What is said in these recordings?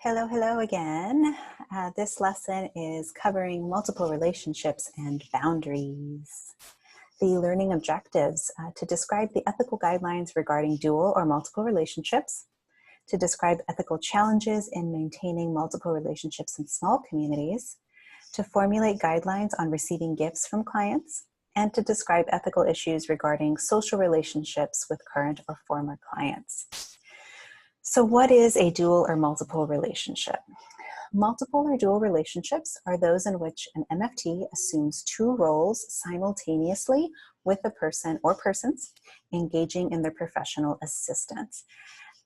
Hello, hello again. This lesson is covering multiple relationships and boundaries. The learning objectives to describe the ethical guidelines regarding dual or multiple relationships, to describe ethical challenges in maintaining multiple relationships in small communities, to formulate guidelines on receiving gifts from clients, and to describe ethical issues regarding social relationships with current or former clients. So what is a dual or multiple relationship? Multiple or dual relationships are those in which an MFT assumes two roles simultaneously with a person or persons engaging in their professional assistance.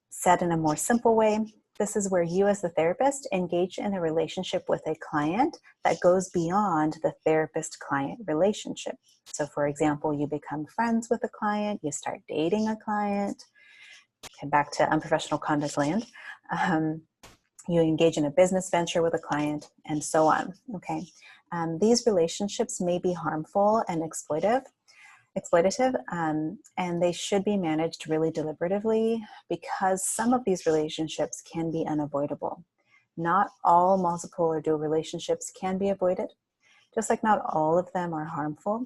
Said in a more simple way, this is where you as the therapist engage in a relationship with a client that goes beyond the therapist-client relationship. So for example, you become friends with a client, you start dating a client, back to unprofessional conduct land. You engage in a business venture with a client, and so on. Okay, these relationships may be harmful and exploitative, and they should be managed really deliberatively because some of these relationships can be unavoidable. Not all multiple or dual relationships can be avoided, just like not all of them are harmful,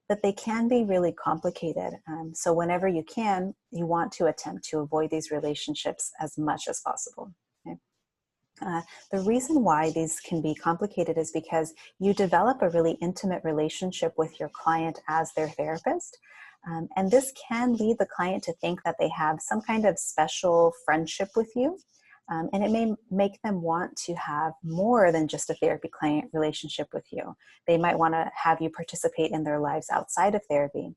but they can be really complicated. So whenever you can, you want to attempt to avoid these relationships as much as possible. Okay? The reason why these can be complicated is because you develop a really intimate relationship with your client as their therapist. And this can lead the client to think that they have some kind of special friendship with you. And it may make them want to have more than just a therapy-client relationship with you. They might want to have you participate in their lives outside of therapy,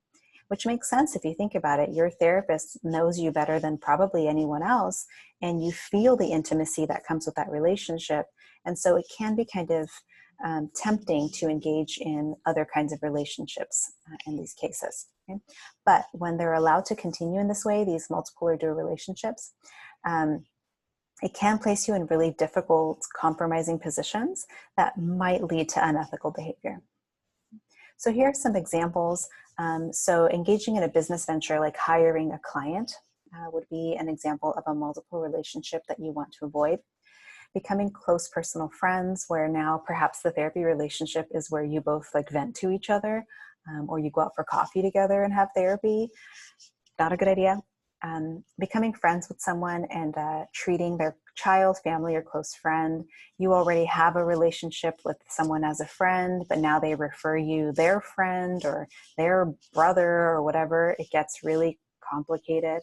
which makes sense if you think about it. Your therapist knows you better than probably anyone else, and you feel the intimacy that comes with that relationship. And so it can be kind of tempting to engage in other kinds of relationships in these cases. Okay? But when they're allowed to continue in this way, these multiple or dual relationships, it can place you in really difficult, compromising positions that might lead to unethical behavior. So here are some examples. So engaging in a business venture like hiring a client would be an example of a multiple relationship that you want to avoid. Becoming close personal friends where now perhaps the therapy relationship is where you both like vent to each other, or you go out for coffee together and have therapy. Not a good idea. Becoming friends with someone and treating their child, family, or close friend. You already have a relationship with someone as a friend, but now they refer you their friend or their brother or whatever. It gets really complicated.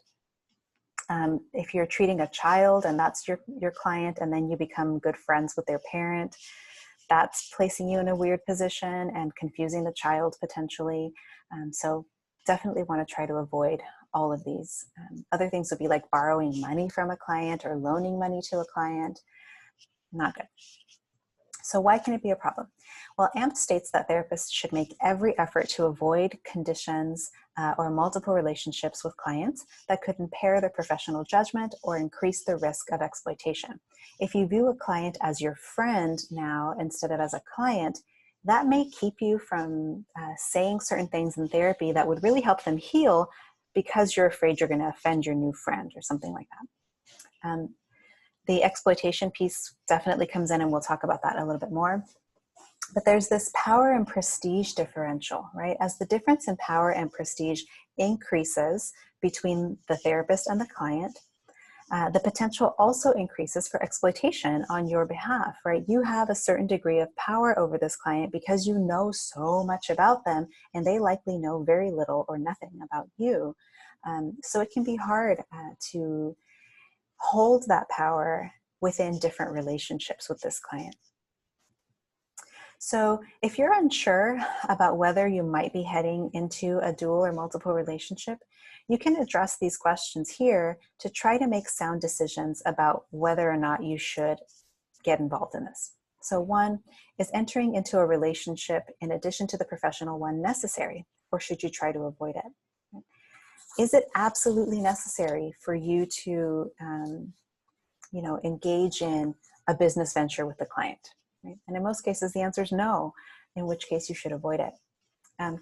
If you're treating a child and that's your client, and then you become good friends with their parent, that's placing you in a weird position and confusing the child potentially. So definitely want to try to avoid all of these. Other things would be like borrowing money from a client or loaning money to a client. Not good. So why can it be a problem? Well, AMP states that therapists should make every effort to avoid conditions or multiple relationships with clients that could impair their professional judgment or increase the risk of exploitation. If you view a client as your friend now instead of as a client, that may keep you from saying certain things in therapy that would really help them heal because you're afraid you're going to offend your new friend or something like that. The exploitation piece definitely comes in, and we'll talk about that a little bit more. But there's this power and prestige differential, right? As the difference in power and prestige increases between the therapist and the client, the potential also increases for exploitation on your behalf, right? You have a certain degree of power over this client because you know so much about them, and they likely know very little or nothing about you. So it can be hard to hold that power within different relationships with this client. So if you're unsure about whether you might be heading into a dual or multiple relationship, you can address these questions here to try to make sound decisions about whether or not you should get involved in this. So one, is entering into a relationship in addition to the professional one necessary, or should you try to avoid it? Is it absolutely necessary for you to engage in a business venture with the client? Right? And in most cases, the answer is no, in which case you should avoid it.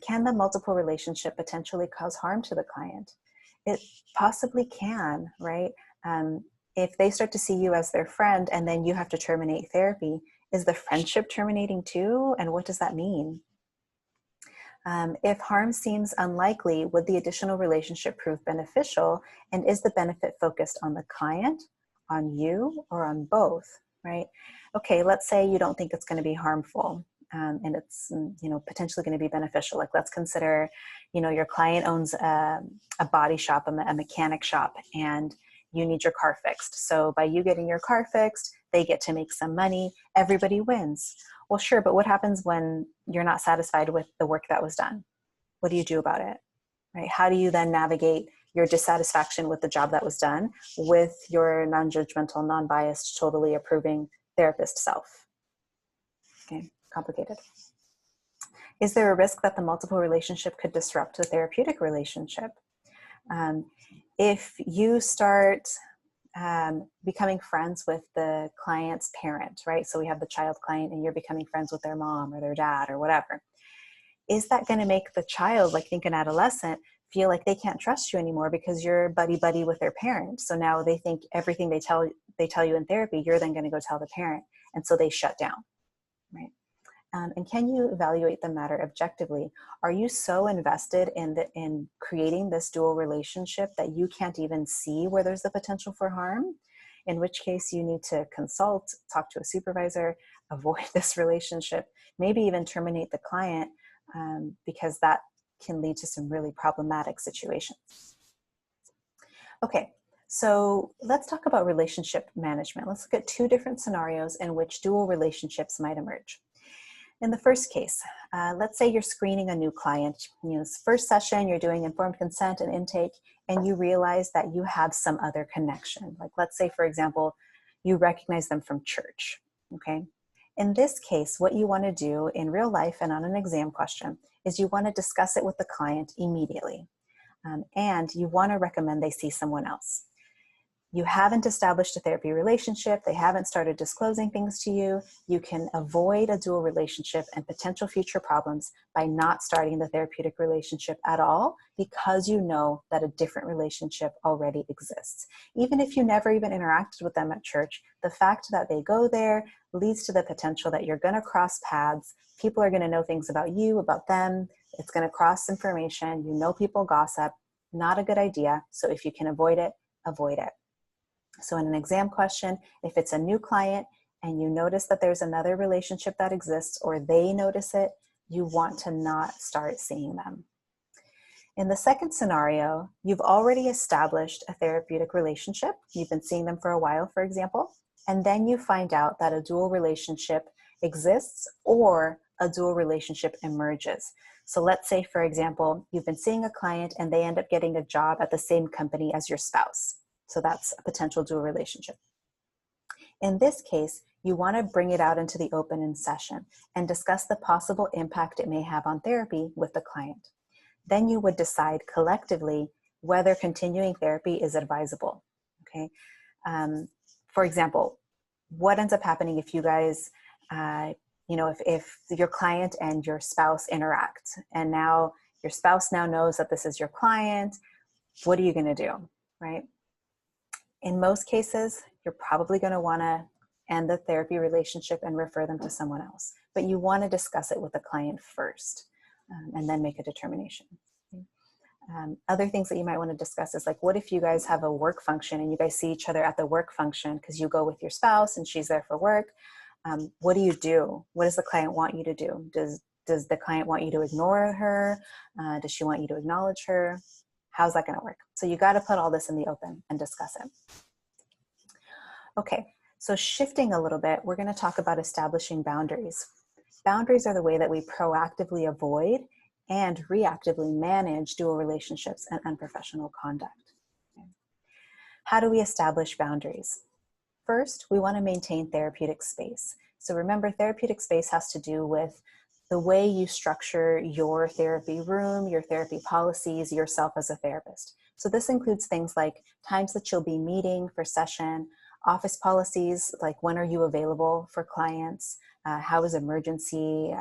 Can the multiple relationship potentially cause harm to the client? It possibly can, right? if they start to see you as their friend and then you have to terminate therapy, is the friendship terminating too? And what does that mean? If harm seems unlikely, would the additional relationship prove beneficial? And is the benefit focused on the client, on you, or on both, right? Okay, let's say you don't think it's going to be harmful, and it's, potentially going to be beneficial. Like, let's consider, your client owns a body shop, a mechanic shop, and you need your car fixed. So by you getting your car fixed, they get to make some money. Everybody wins. Well, sure, but what happens when you're not satisfied with the work that was done? What do you do about it, right? How do you then navigate your dissatisfaction with the job that was done with your non-judgmental, non-biased, totally approving therapist self? Okay, complicated. Is there a risk that the multiple relationship could disrupt the therapeutic relationship? If you start becoming friends with the client's parent, right? So we have the child client and you're becoming friends with their mom or their dad or whatever. Is that going to make the child, like think an adolescent, feel like they can't trust you anymore because you're buddy-buddy with their parent? So now they think everything they tell you in therapy, you're then going to go tell the parent. And so they shut down, right? And can you evaluate the matter objectively? Are you so invested in creating this dual relationship that you can't even see where there's the potential for harm? In which case you need to consult, talk to a supervisor, avoid this relationship, maybe even terminate the client, because that can lead to some really problematic situations. Okay, so let's talk about relationship management. Let's look at two different scenarios in which dual relationships might emerge. In the first case, let's say you're screening a new client. First session, you're doing informed consent and intake, and you realize that you have some other connection. Like, let's say, for example, you recognize them from church, okay? In this case, what you want to do in real life and on an exam question is you want to discuss it with the client immediately, and you want to recommend they see someone else. You haven't established a therapy relationship. They haven't started disclosing things to you. You can avoid a dual relationship and potential future problems by not starting the therapeutic relationship at all, because you know that a different relationship already exists. Even if you never even interacted with them at church, the fact that they go there leads to the potential that you're going to cross paths. People are going to know things about you, about them. It's going to cross information. People gossip. Not a good idea. So if you can avoid it, avoid it. So in an exam question, if it's a new client and you notice that there's another relationship that exists, or they notice it, you want to not start seeing them. In the second scenario, you've already established a therapeutic relationship. You've been seeing them for a while, for example, and then you find out that a dual relationship exists or a dual relationship emerges. So let's say, for example, you've been seeing a client and they end up getting a job at the same company as your spouse. So that's a potential dual relationship. In this case, you want to bring it out into the open in session and discuss the possible impact it may have on therapy with the client. Then you would decide collectively whether continuing therapy is advisable. Okay. For example, what ends up happening if you guys, if your client and your spouse interact, and now your spouse now knows that this is your client, what are you going to do, right? In most cases, you're probably going to want to end the therapy relationship and refer them to someone else. But you want to discuss it with the client first, and then make a determination. Other things that you might want to discuss is, like, what if you guys have a work function and you guys see each other at the work function because you go with your spouse and she's there for work? What do you do? What does the client want you to do? Does the client want you to ignore her? Does she want you to acknowledge her? How's that going to work? So you got to put all this in the open and discuss it. Okay, so shifting a little bit, we're going to talk about establishing boundaries. Boundaries are the way that we proactively avoid and reactively manage dual relationships and unprofessional conduct. Okay. How do we establish boundaries? First, we want to maintain therapeutic space. So remember, therapeutic space has to do with the way you structure your therapy room, your therapy policies, yourself as a therapist. So this includes things like times that you'll be meeting for session, office policies, like when are you available for clients, how are emergency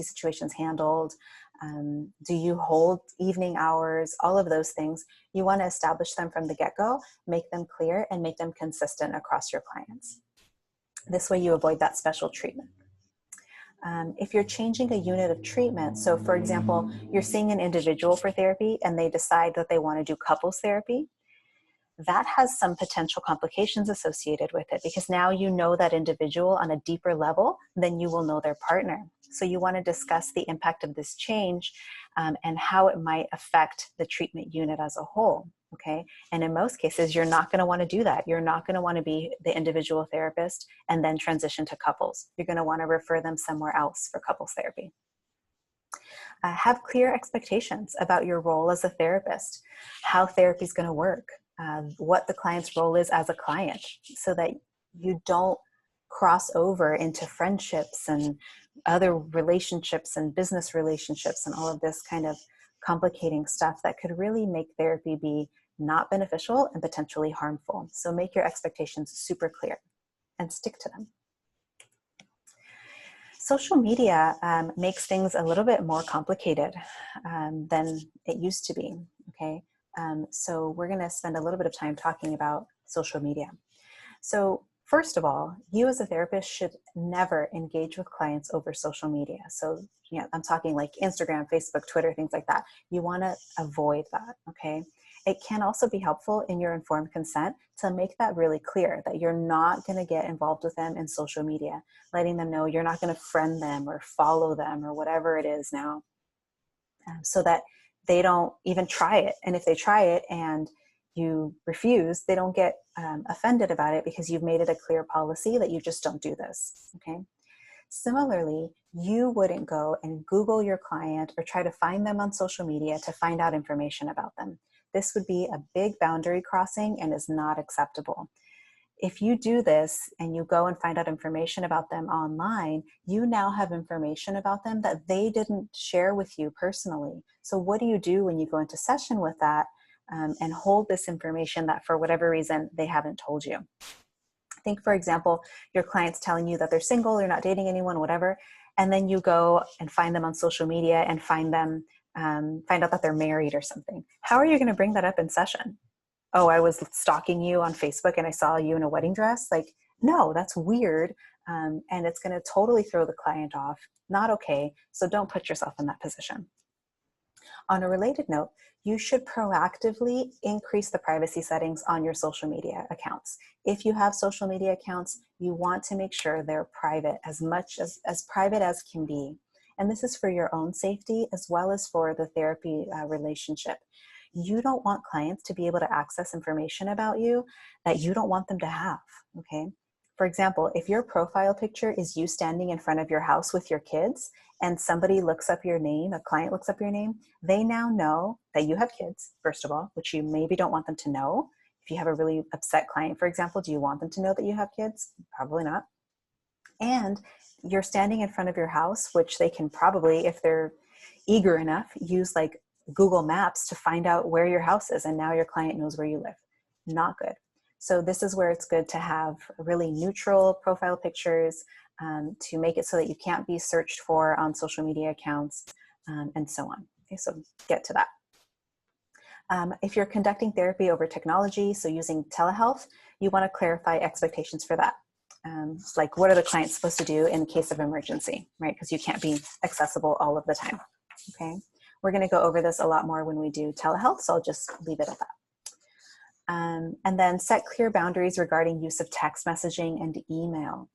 situations handled, Do you hold evening hours? All of those things. You want to establish them from the get-go, make them clear, and make them consistent across your clients. This way you avoid that special treatment. If you're changing a unit of treatment, so for example, you're seeing an individual for therapy and they decide that they want to do couples therapy, that has some potential complications associated with it, because now you know that individual on a deeper level than you will know their partner. So you want to discuss the impact of this change and how it might affect the treatment unit as a whole. Okay. And in most cases, you're not going to want to do that. You're not going to want to be the individual therapist and then transition to couples. You're going to want to refer them somewhere else for couples therapy. Have clear expectations about your role as a therapist, how therapy is going to work, what the client's role is as a client, so that you don't cross over into friendships and other relationships and business relationships and all of this kind of complicating stuff that could really make therapy be not beneficial and potentially harmful. So make your expectations super clear and stick to them. Social media makes things a little bit more complicated than it used to be, okay? So we're gonna spend a little bit of time talking about social media. So first of all, you as a therapist should never engage with clients over social media. So, you know, I'm talking like Instagram, Facebook, Twitter, things like that. You wanna avoid that, okay? It can also be helpful in your informed consent to make that really clear, that you're not going to get involved with them in social media, letting them know you're not going to friend them or follow them or whatever it is now, so that they don't even try it. And if they try it and you refuse, they don't get offended about it, because you've made it a clear policy that you just don't do this, okay? Similarly, you wouldn't go and Google your client or try to find them on social media to find out information about them. This would be a big boundary crossing and is not acceptable. If you do this and you go and find out information about them online, you now have information about them that they didn't share with you personally. So what do you do when you go into session with that and hold this information that for whatever reason they haven't told you? Think, for example, your client's telling you that they're single, they're not dating anyone, whatever, and then you go and find them on social media and find out that they're married or something. How are you going to bring that up in session? Oh, I was stalking you on Facebook and I saw you in a wedding dress. Like, no, that's weird. And it's going to totally throw the client off. Not okay. So don't put yourself in that position. On a related note, you should proactively increase the privacy settings on your social media accounts. If you have social media accounts, you want to make sure they're private, as much as private as can be. And this is for your own safety as well as for the therapy relationship. You don't want clients to be able to access information about you that you don't want them to have, okay? For example, if your profile picture is you standing in front of your house with your kids and somebody looks up your name, a client looks up your name, they now know that you have kids, first of all, which you maybe don't want them to know. If you have a really upset client, for example, do you want them to know that you have kids? Probably not. And you're standing in front of your house, which they can probably, if they're eager enough, use like Google Maps to find out where your house is. And now your client knows where you live. Not good. So this is where it's good to have really neutral profile pictures to make it so that you can't be searched for on social media accounts and so on. Okay, so get to that. If you're conducting therapy over technology, so using telehealth, you want to clarify expectations for that. Like, what are the clients supposed to do in case of emergency, right? Because you can't be accessible all of the time, okay? We're going to go over this a lot more when we do telehealth, so I'll just leave it at that. And then set clear boundaries regarding use of text messaging and email.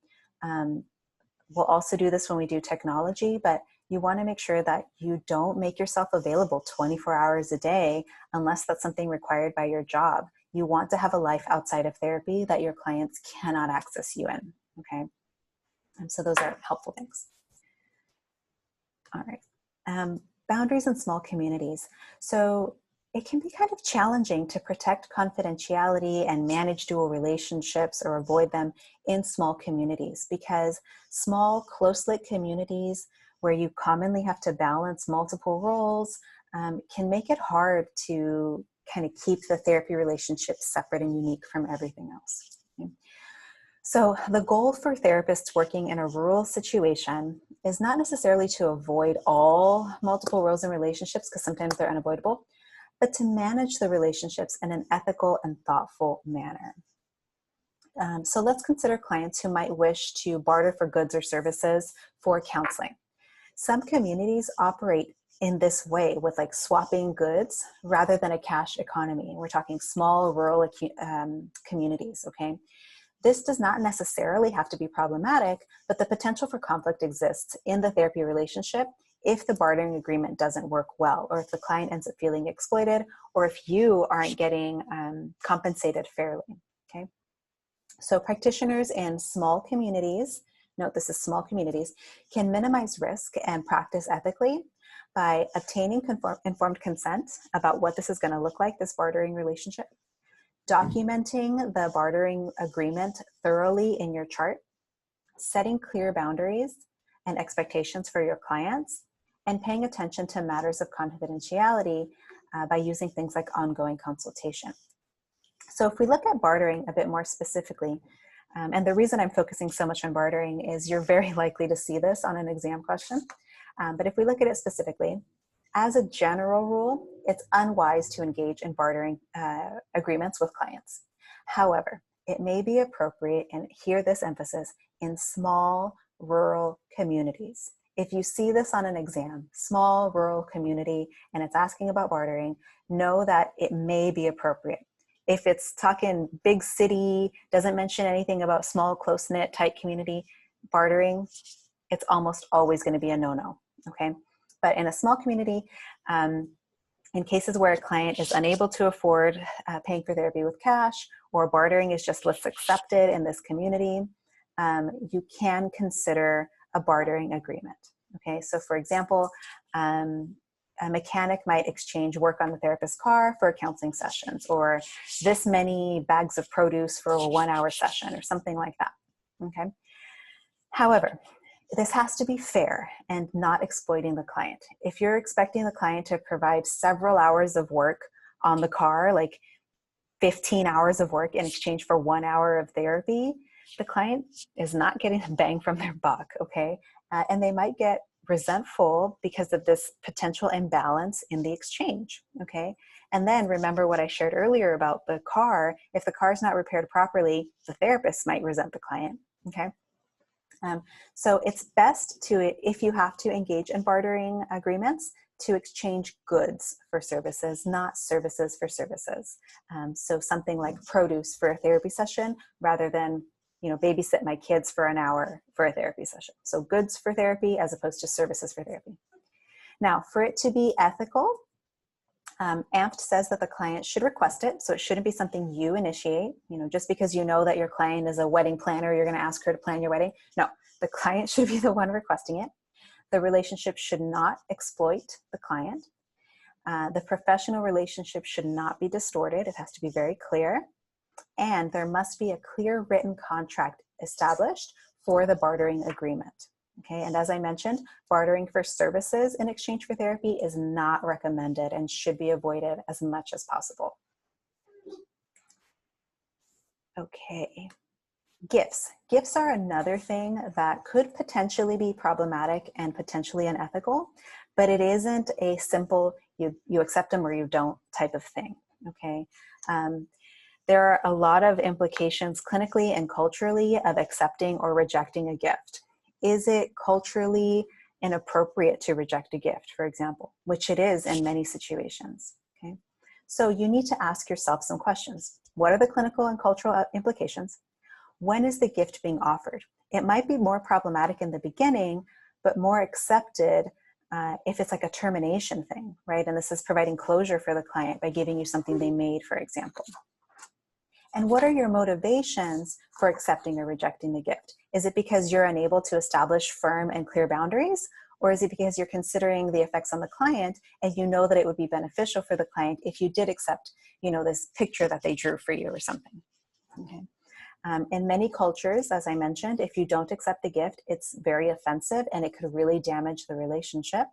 We'll also do this when we do technology, but you want to make sure that you don't make yourself available 24 hours a day unless that's something required by your job. You want to have a life outside of therapy that your clients cannot access you in, okay? And so those are helpful things. All right. Boundaries in small communities. So it can be kind of challenging to protect confidentiality and manage dual relationships or avoid them in small communities, because small, close-knit communities where you commonly have to balance multiple roles can make it hard to kind of keep the therapy relationship separate and unique from everything else. Okay? So the goal for therapists working in a rural situation is not necessarily to avoid all multiple roles and relationships, because sometimes they're unavoidable, but to manage the relationships in an ethical and thoughtful manner. So let's consider clients who might wish to barter for goods or services for counseling. Some communities operate in this way with like swapping goods rather than a cash economy. We're talking small rural communities, okay? This does not necessarily have to be problematic, but the potential for conflict exists in the therapy relationship if the bartering agreement doesn't work well, or if the client ends up feeling exploited, or if you aren't getting compensated fairly, okay? So practitioners in small communities, note this is small communities, can minimize risk and practice ethically by obtaining informed consent about what this is going to look like, this bartering relationship, documenting the bartering agreement thoroughly in your chart, setting clear boundaries and expectations for your clients, and paying attention to matters of confidentiality by using things like ongoing consultation. So if we look at bartering a bit more specifically, and the reason I'm focusing so much on bartering is you're very likely to see this on an exam question. But if we look at it specifically, as a general rule, it's unwise to engage in bartering agreements with clients. However, it may be appropriate, and hear this emphasis, in small rural communities. If you see this on an exam, small rural community, and it's asking about bartering, know that it may be appropriate. If it's talking big city, doesn't mention anything about small, close-knit, tight community, bartering, it's almost always going to be a no-no, okay? But in a small community, in cases where a client is unable to afford paying for therapy with cash, or bartering is just less accepted in this community, you can consider a bartering agreement, okay? So for example, a mechanic might exchange work on the therapist's car for counseling sessions, or this many bags of produce for a 1-hour session, or something like that, okay? However, this has to be fair and not exploiting the client. If you're expecting the client to provide several hours of work on the car, like 15 hours of work in exchange for 1 hour of therapy, the client is not getting a bang from their buck, okay? And they might get resentful because of this potential imbalance in the exchange, okay? And then remember what I shared earlier about the car. If the car is not repaired properly, the therapist might resent the client, okay? So it's best to, if you have to engage in bartering agreements, to exchange goods for services, not services for services. So something like produce for a therapy session rather than, babysit my kids for an hour for a therapy session. So goods for therapy as opposed to services for therapy. Now, for it to be ethical, AMPT says that the client should request it, so it shouldn't be something you initiate. Just because you know that your client is a wedding planner, you're going to ask her to plan your wedding. No, the client should be the one requesting it. The relationship should not exploit the client. The professional relationship should not be distorted. It has to be very clear. And there must be a clear written contract established for the bartering agreement. Okay, and as I mentioned, bartering for services in exchange for therapy is not recommended and should be avoided as much as possible. Okay, gifts. Gifts are another thing that could potentially be problematic and potentially unethical, but it isn't a simple you accept them or you don't type of thing, okay? There are a lot of implications clinically and culturally of accepting or rejecting a gift. Is it culturally inappropriate to reject a gift, for example, which it is in many situations, okay? So you need to ask yourself some questions. What are the clinical and cultural implications? When is the gift being offered? It might be more problematic in the beginning, but more accepted if it's like a termination thing, right? And this is providing closure for the client by giving you something they made, for example. And what are your motivations for accepting or rejecting the gift? Is it because you're unable to establish firm and clear boundaries? Or is it because you're considering the effects on the client and you know that it would be beneficial for the client if you did accept, this picture that they drew for you or something? Okay. In many cultures, as I mentioned, if you don't accept the gift, it's very offensive and it could really damage the relationship.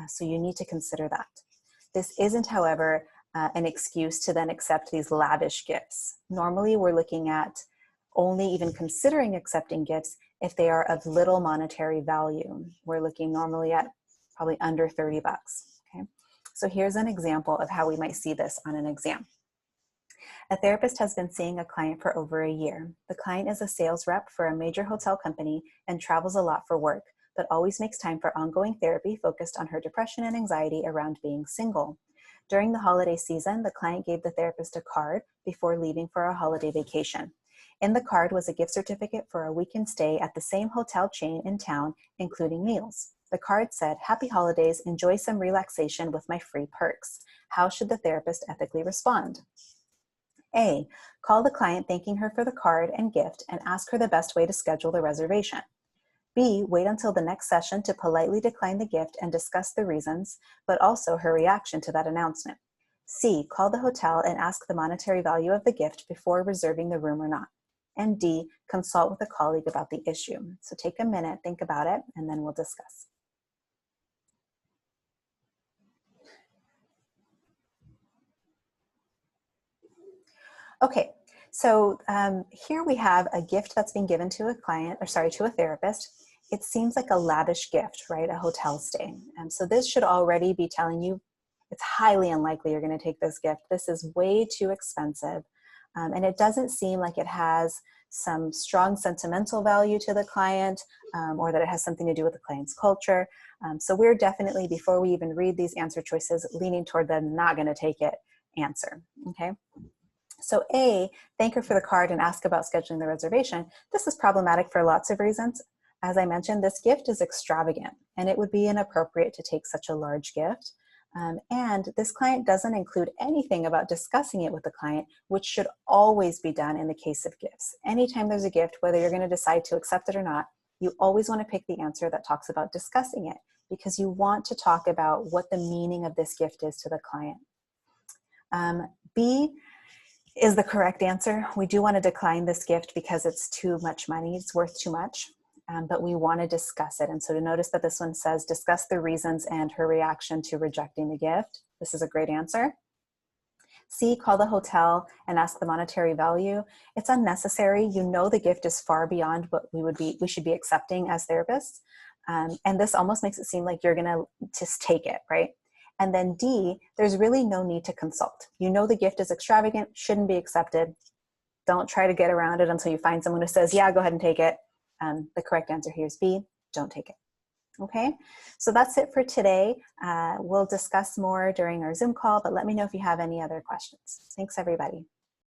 So you need to consider that. This isn't, however, an excuse to then accept these lavish gifts. Normally, we're looking at only even considering accepting gifts if they are of little monetary value. We're looking normally at probably under 30 bucks. Okay, so here's an example of how we might see this on an exam. A therapist has been seeing a client for over a year. The client is a sales rep for a major hotel company and travels a lot for work, but always makes time for ongoing therapy focused on her depression and anxiety around being single. During the holiday season, the client gave the therapist a card before leaving for a holiday vacation. In the card was a gift certificate for a weekend stay at the same hotel chain in town, including meals. The card said, "Happy holidays, enjoy some relaxation with my free perks." How should the therapist ethically respond? A, call the client thanking her for the card and gift and ask her the best way to schedule the reservation. B, wait until the next session to politely decline the gift and discuss the reasons, but also her reaction to that announcement. C, call the hotel and ask the monetary value of the gift before reserving the room or not. And D, consult with a colleague about the issue. So take a minute, think about it, and then we'll discuss. Okay, so here we have a gift that's being given to a client, or sorry, to a therapist. It seems like a lavish gift, right? A hotel stay. So this should already be telling you it's highly unlikely you're going to take this gift. This is way too expensive. And it doesn't seem like it has some strong sentimental value to the client, or that it has something to do with the client's culture. So we're definitely, before we even read these answer choices, leaning toward the not going to take it answer, okay? So A, thank her for the card and ask about scheduling the reservation. This is problematic for lots of reasons. As I mentioned, this gift is extravagant and it would be inappropriate to take such a large gift. And this client doesn't include anything about discussing it with the client, which should always be done in the case of gifts. Anytime there's a gift, whether you're going to decide to accept it or not, you always want to pick the answer that talks about discussing it, because you want to talk about what the meaning of this gift is to the client. B is the correct answer. We do want to decline this gift because it's too much money. It's worth too much, but we want to discuss it. And so to notice that this one says, discuss the reasons and her reaction to rejecting the gift. This is a great answer. C, call the hotel and ask the monetary value. It's unnecessary. You know the gift is far beyond what we should be accepting as therapists. And this almost makes it seem like you're gonna just take it, right? And then D, there's really no need to consult. You know the gift is extravagant, shouldn't be accepted. Don't try to get around it until you find someone who says, yeah, go ahead and take it. The correct answer here is B, don't take it. Okay, so that's it for today. We'll discuss more during our Zoom call, but let me know if you have any other questions. Thanks, everybody.